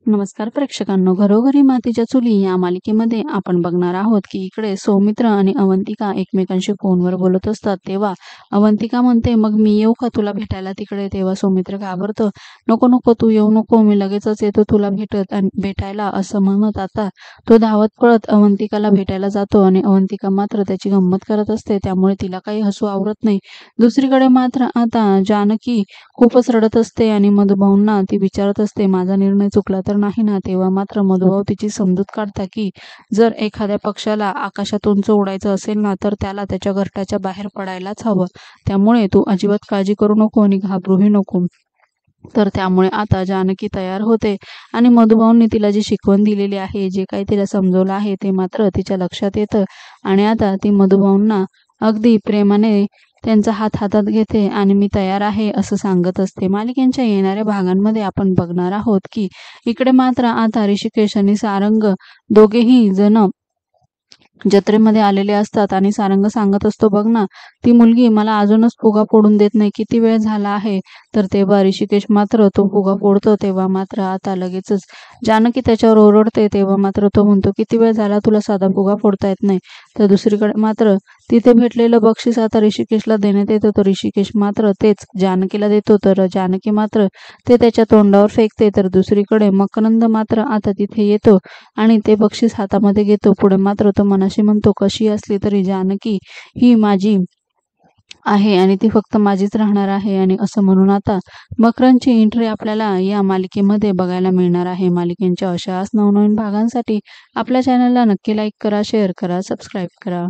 नमस्कार प्रेक्षकांनो, घरोघरी मातीच्या चुली या मालिकेमध्ये आपण बघणार आहोत की इकडे सौमित्र आणि अवंतिका एकमेकांशी फोनवर बोलत असतात. तेव्हा अवंतिका म्हणते, मग मी येऊ का तुला भेटायला तिकडे? तेव्हा सौमित्र घाबरतं. नको नको, तू येऊ नको, मी लगेचच येतो तुला भेटायला असं म्हणत आता तो धावत पळत अवंतिकाला भेटायला जातो आणि अवंतिका मात्र त्याची गंमत करत असते, त्यामुळे तिला काही हसू आवरत नाही. दुसरीकडे मात्र आता जानकी खूपच रडत असते आणि मधुभाऊंना ती विचारत असते, माझा निर्णय चुकला तर नाही ना? तेव्हा मात्र मधुभाऊ तिची समजूत काढता की जर एखाद्या पक्षाला आकाशात उंच उडायचं असेल ना, तर त्याला त्याच्या घरट्याच्या बाहेर पडायलाच हवं. त्यामुळे तू अजिबात काळजी करू नको आणि घाबरूही नको. तर त्यामुळे आता जानकी तयार होते आणि मधुभाऊंनी तिला जी शिकवण दिलेली आहे, जे काही तिला समजवलं आहे, ते मात्र तिच्या लक्षात येतं आणि आता ती मधुभाऊंना अगदी प्रेमाने त्यांचा हात हातात घेते आणि मी तयार आहे असं सांगत असते. मालिकेच्या येणाऱ्या भागांमध्ये आपण बघणार आहोत की इकडे मात्र आता ऋषिकेश आणि सारंग दोघेही जण जत्रेमध्ये आलेले असतात आणि सारंग सांगत असतो, बघ ना, ती मुलगी मला अजूनच फुगा फोडून देत नाही, किती वेळ झाला आहे? तर तेव्हा ऋषिकेश मात्र तो फुगा फोडतो. तेव्हा मात्र आता लगेचच जानकी त्याच्यावर ओरडते. तेव्हा मात्र तो म्हणतो, किती वेळ झाला तुला साधा फुगा फोडता येत नाही? तर दुसरीकडे मात्र तिथे भेटलेलं बक्षीस आता ऋषिकेशला देण्यात येतं. तर ऋषिकेश मात्र तेच जानकीला देतो. तर जानकी मात्र ते त्याच्या तोंडावर फेकते. तर दुसरीकडे मकरंद मात्र आता तिथे येतो आणि ते बक्षीस हातामध्ये घेतो. पुढे मात्र तो मनाशी म्हणतो, कशी असली तरी जानकी ही माझी आहे आणि ती फक्त माझीच राहणार आहे. आणि असं म्हणून आता मकरंदची एंट्री आपल्याला या मालिकेमध्ये बघायला मिळणार आहे. मालिकेच्या अशाच नवनवीन भागांसाठी आपल्या चॅनलला नक्की लाईक करा, शेअर करा, सबस्क्राईब करा.